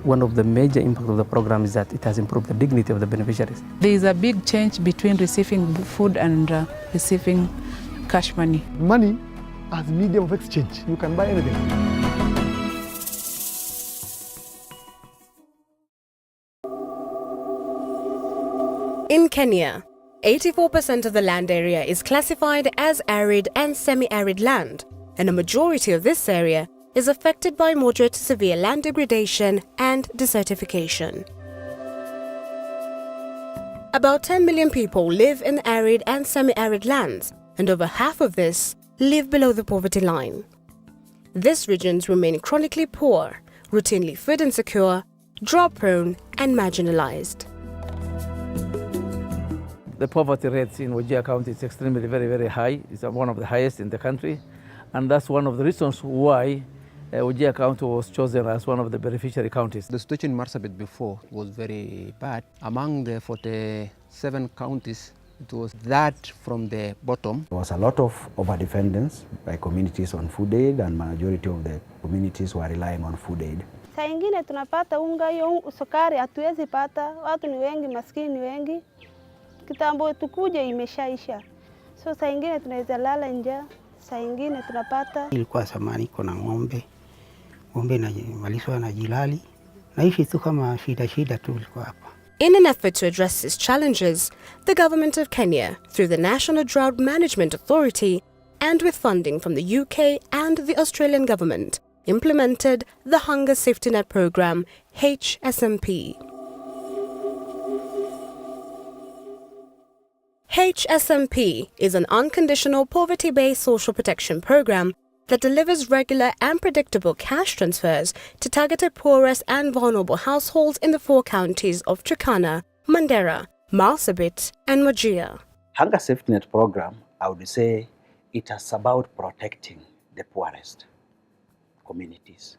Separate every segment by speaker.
Speaker 1: One of the major impacts of the program is that it has improved the dignity of the beneficiaries.
Speaker 2: There is a big change between receiving food and receiving cash money.
Speaker 3: Money as medium of exchange. You can buy anything.
Speaker 4: In Kenya, 84% of the land area is classified as arid and semi-arid land, and a majority of this area is affected by moderate to severe land degradation and desertification. About 10 million people live in arid and semi-arid lands, and over half of this live below the poverty line. These regions remain chronically poor, routinely food insecure, drought-prone, and marginalized.
Speaker 1: The poverty rates in Wajir County is extremely very high. It's one of the highest in the country, and that's one of the reasons why Wajir County was chosen as one of the beneficiary counties.
Speaker 5: The situation in Marsabit before was very bad. Among the 47 counties, it was that from the bottom.
Speaker 6: There was a lot of overdependence by communities on food aid, and majority of the communities were relying on food aid.
Speaker 7: Saa ingine tunapata unga, hiyo sukari hatuwezi pata, watu ni wengi, maskini ni wengi. Kitambo tukuje imeshaisha. So saa ingine tunaweza lala njaa, saa ingine tunapata.
Speaker 8: Ilikuwa zamani kuna ng'ombe na maliswa na jilali. Naishi tu kama shida tu ilikuwa hapa.
Speaker 4: In an effort to address these challenges, the government of Kenya, through the National Drought Management Authority and with funding from the UK and the Australian government, implemented the Hunger Safety Net Program, HSNP. HSNP is an unconditional poverty-based social protection program that delivers regular and predictable cash transfers to targeted poorest and vulnerable households in the 4 counties of Turkana, Mandera, Marsabit, and Wajir.
Speaker 6: Hunger Safety Net program, I would say it is about protecting the poorest communities.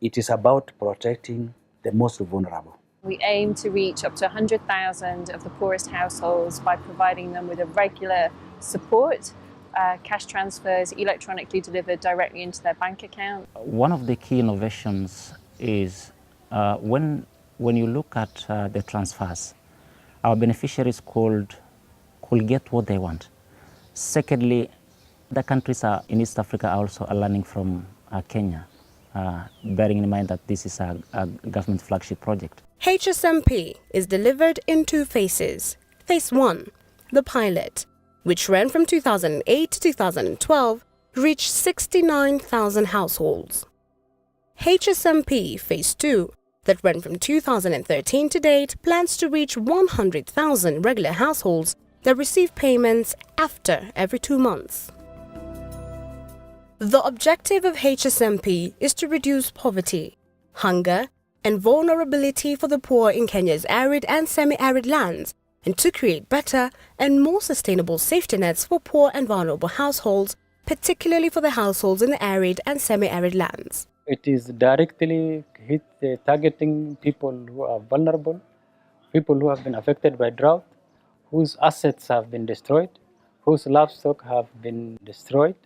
Speaker 6: It is about protecting the most vulnerable.
Speaker 9: We aim to reach up to 100,000 of the poorest households by providing them with a regular support, cash transfers electronically delivered directly into their bank account.
Speaker 10: One of the key innovations is when you look at the transfers, our beneficiaries could get what they want. Secondly, the countries in East Africa also are learning from Kenya, bearing in mind that this is a government flagship project.
Speaker 4: HSNP is delivered in 2 phases. Phase 1, the pilot, which ran from 2008 to 2012, reached 69,000 households. HSNP Phase 2, that ran from 2013 to date, plans to reach 100,000 regular households that receive payments after every 2 months. The objective of HSNP is to reduce poverty, hunger, and vulnerability for the poor in Kenya's arid and semi-arid lands, and to create better and more sustainable safety nets for poor and vulnerable households, particularly for the households in the arid and semi-arid lands.
Speaker 11: It is directly targeting people who are vulnerable, people who have been affected by drought, whose assets have been destroyed, whose livestock have been destroyed,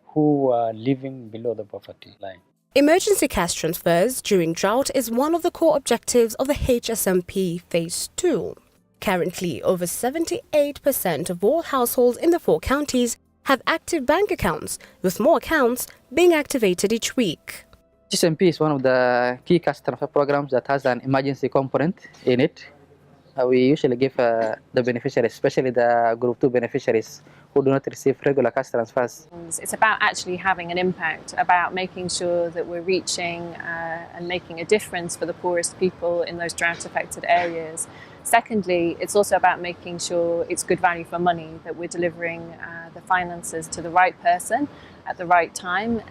Speaker 11: who are living below the poverty line.
Speaker 4: Emergency cash transfers during drought is one of the core objectives of the HSNP Phase 2. Currently, over 78% of all households in the 4 counties have active bank accounts, with more accounts being activated each week.
Speaker 12: HSNP is one of the key cash transfer programs that has an emergency component in it. We usually give the beneficiaries, especially the Group 2 beneficiaries, who do not receive regular cash transfers.
Speaker 9: It's about actually having an impact, about making sure that we're reaching and making a difference for the poorest people in those drought-affected areas. Secondly, it's also about making sure it's good value for money, that we're delivering the finances to the right person at the right time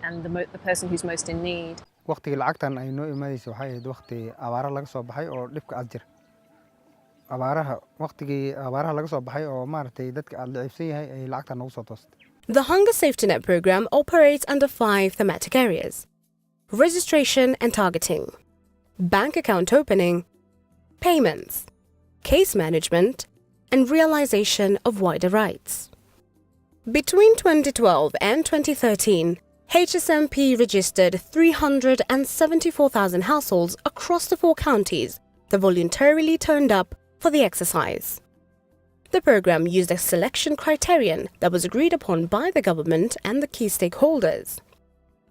Speaker 9: and the person who's most in need.
Speaker 8: waqtiga lacagtan ay noo imaadayso waxay ahayd waqti abaara laga soo baxay oo dhibka aad jir waqtigii abaaraha laga soo baxay oo maartay dadka aad la ciibsan yahay ay lacagtan ugu soo toostay
Speaker 4: The Hunger Safety Net program operates under 5 thematic areas: registration and targeting, bank account opening, payments, case management, and realization of wider rights. Between 2012 and 2013, HSNP registered 374,000 households across the 4 counties that voluntarily turned up for the exercise. The program used a selection criterion that was agreed upon by the government and the key stakeholders.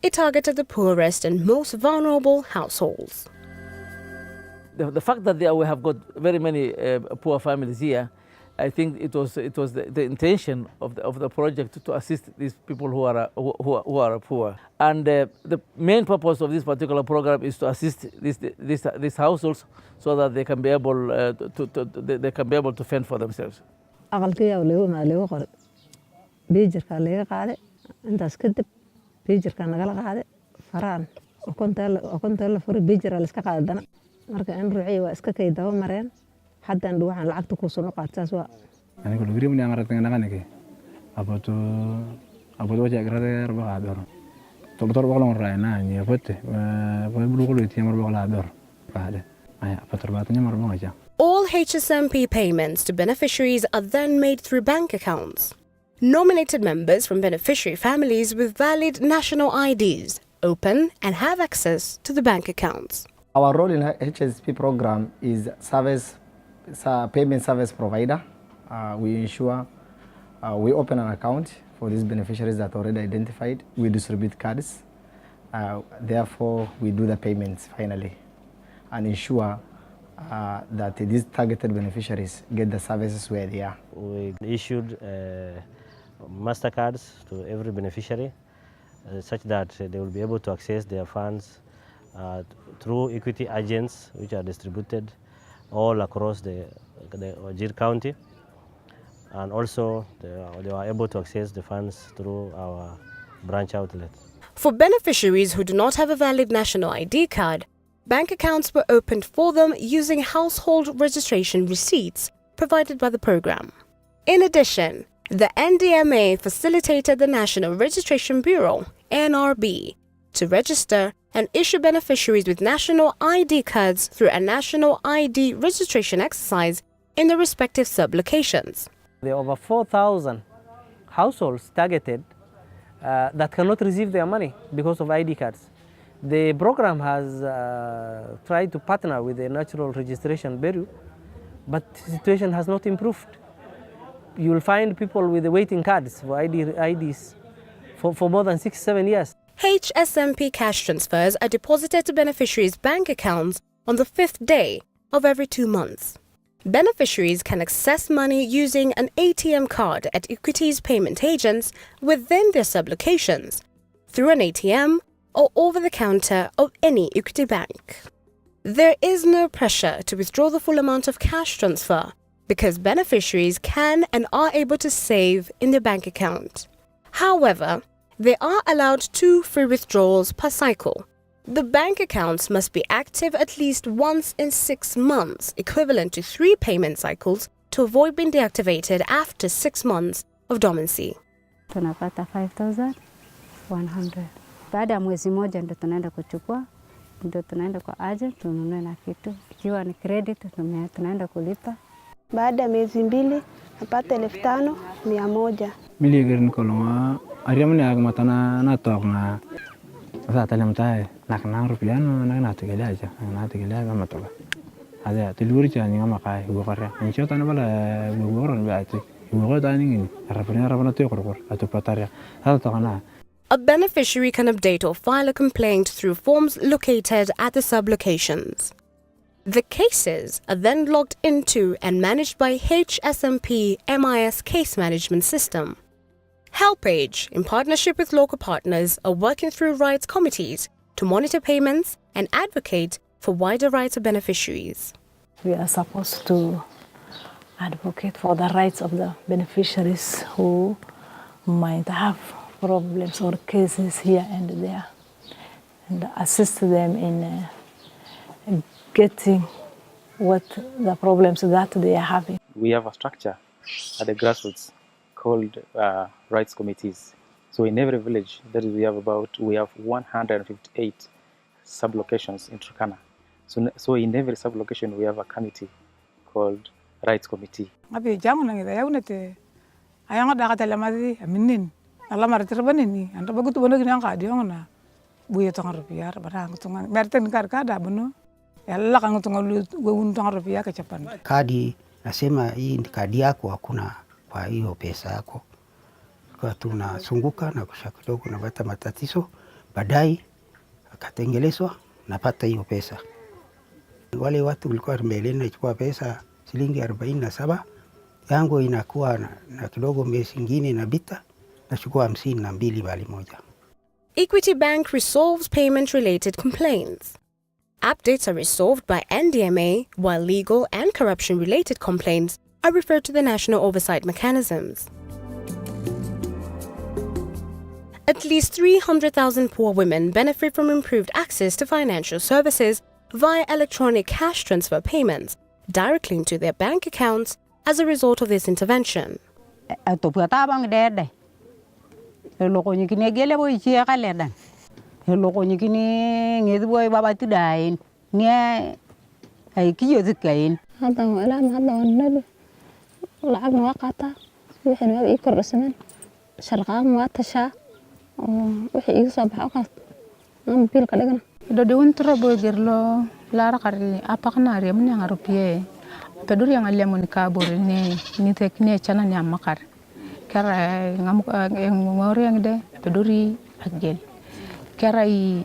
Speaker 4: It targeted the poorest and most vulnerable households.
Speaker 1: The fact that we have got very many poor families here, I think it was the intention of the project to assist these people who are poor. And the main purpose of this particular program is to assist these households so that they can be able to fend for themselves.
Speaker 13: marka in ruuciy waa iska kay daba mareen haddaan dhuuxan lacagta ku soo qaataas waa aniga lugri mun aan aragtay naqanake abato waja agrada yarba qaador tobator boqolan raayna ni abatte waa bulqulu tiimar boqola door baade ay abator baatanya marba waja.
Speaker 4: All HSNP payments to beneficiaries are then made through bank accounts. Nominated members from beneficiary families with valid national IDs open and have access to the bank accounts.
Speaker 14: Our role in HSNP program is payment service provider. We ensure we open an account for these beneficiaries that are already identified. We distribute cards. Therefore, we do the payments finally and ensure that these targeted beneficiaries get the services where they are.
Speaker 15: We issued MasterCards to every beneficiary such that they will be able to access their funds through equity agents which are distributed all across the Wajir County, and also they are able to access the funds through our branch outlets.
Speaker 4: For beneficiaries who do not have a valid national ID card, bank accounts were opened for them using household registration receipts provided by the program. In addition, the NDMA facilitated the National Registration Bureau, NRB, to register and issue beneficiaries with national ID cards through a national ID registration exercise in the respective sub-locations.
Speaker 16: There are over 4,000 households targeted that cannot receive their money because of ID cards. The program has tried to partner with the National Registration Bureau, but the situation has not improved. You will find people with the waiting cards for IDs for more than 6-7 years.
Speaker 4: HSNP cash transfers are deposited to beneficiaries' bank accounts on the 5th day of every 2 months. Beneficiaries can access money using an ATM card at Equity's payment agents within their sub-locations, through an ATM or over the counter of any Equity bank. There is no pressure to withdraw the full amount of cash transfer because beneficiaries can and are able to save in their bank account. However, they are allowed 2 free withdrawals per cycle. The bank accounts must be active at least once in 6 months, equivalent to 3 payment cycles, to avoid being deactivated after 6 months of dormancy.
Speaker 13: Tunapata 5,100. Baada ya mwezi moja ndo tunaenda kuchukua, ndo tunaenda kwa agent tununue na kitu. Ikiwa ni credit tunaenda kulipa.
Speaker 7: Baada ya miezi 2 napata 5,100.
Speaker 3: Mili gerin kolonga ariamne agmatana na tokna. Sasa talemta nakna rupiano na tegelaja na tegelaga matoga. Hada tiluri chani ngama kai gokare. Incho tana bala gogoron baati. Gogodani rabana to korkor atopataria. Hada tokna.
Speaker 4: A beneficiary can update or file a complaint through forms located at the sub-locations. The cases are then logged into and managed by HSNP MIS Case Management System. HelpAge, in partnership with local partners, are working through rights committees to monitor payments and advocate for wider rights of beneficiaries.
Speaker 17: We are supposed to advocate for the rights of the beneficiaries who might have problems or cases here and there, and assist them in getting what the problems that they are having.
Speaker 18: We have a structure at the grassroots
Speaker 11: called rights committees. So in every village, we have 158 sub-locations in Turkana. So in every sub-location, we have a committee called rights committee.
Speaker 18: Abi jamu nang ida yaunete ayang ada kata lamadi aminin Allah martir banini anda bagu tu bono gini angka dia ngona buya tong rupiah barang tungan merten kar kada bono yalla kang tungan lu tong rupiah kecapan
Speaker 8: kadi nasema hii ni kadi yako hakuna kwa hiyo pesa yako kwa tunasunguka na kusha kidogo napata matatizo baadaye akatengelezwa napata hiyo pesa. Wale watu walikuwa mbeleni nachukua pesa shilingi 47 yangu inakuwa na kidogo miezi ingine inapita nachukua 52 bali moja.
Speaker 4: Equity Bank resolves payment-related complaints. Updates are resolved by NDMA, while legal and corruption-related complaints are referred to the national oversight mechanisms. At least 300,000 poor women benefit from improved access to financial services via electronic cash transfer payments directly into their bank accounts as a result of this intervention.
Speaker 2: Dodi untro bogerlo lara kari apakna ari mun yang rupie pedur yang alia mun kabur ni tekne chana ni amakar kara ngori yang de peduri agel kara I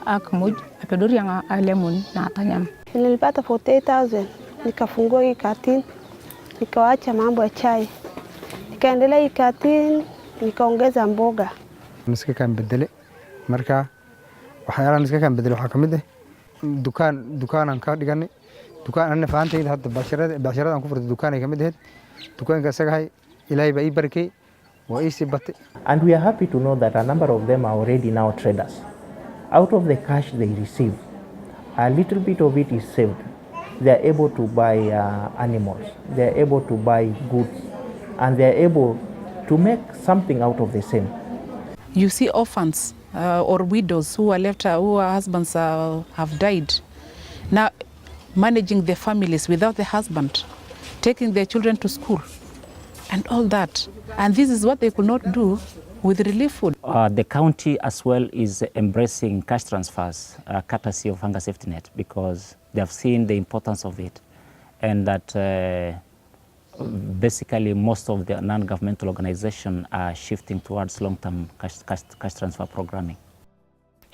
Speaker 2: akmuj peduri yang alia mun na tanyam.
Speaker 7: Nilipata 48,000 nikafungua hii katini nikawaacha mambo ya chai nikaendelea hii katini nikaongeza mboga.
Speaker 3: Niska kan bedele marka waxyaalahan iska kan bedelo waxa kamid ah dukaanan ka dhiganay dukaan ana faantayda hadda basharadan ku furtay dukaan kamid ah dukaanka sagahay ilaahay ba ii barakay waa ii sibatay.
Speaker 19: And we are happy to know that a number of them are already now traders. Out of the cash they receive, a little bit of it is saved. They are able to buy animals, they are able to buy goods, and they are able to make something out of the same.
Speaker 2: You see orphans or widows who are left, who husbands have died. Now managing their families without the husband, taking their children to school and all that. And this is what they could not do with relief food.
Speaker 10: The county as well is embracing cash transfers courtesy of Hunger Safety Net because they have seen the importance of it and that basically most of the non-governmental organizations are shifting towards long-term cash transfer programming.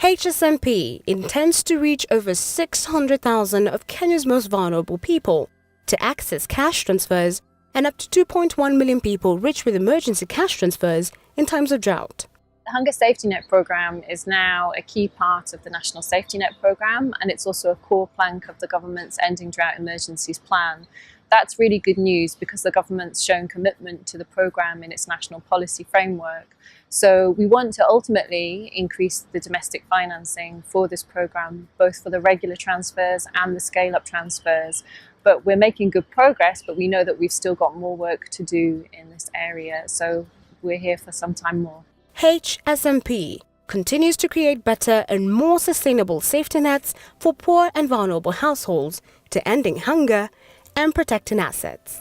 Speaker 4: HSNP intends to reach over 600,000 of Kenya's most vulnerable people to access cash transfers and up to 2.1 million people reach with emergency cash transfers in times of drought.
Speaker 9: The Hunger Safety Net programme is now a key part of the National Safety Net programme, and it's also a core plank of the government's Ending Drought Emergencies plan. That's really good news because the government's shown commitment to the programme in its national policy framework. So we want to ultimately increase the domestic financing for this programme, both for the regular transfers and the scale-up transfers. But we're making good progress, but we know that we've still got more work to do in this area. So we're here for some time more.
Speaker 4: HSNP continues to create better and more sustainable safety nets for poor and vulnerable households to ending hunger and protecting assets.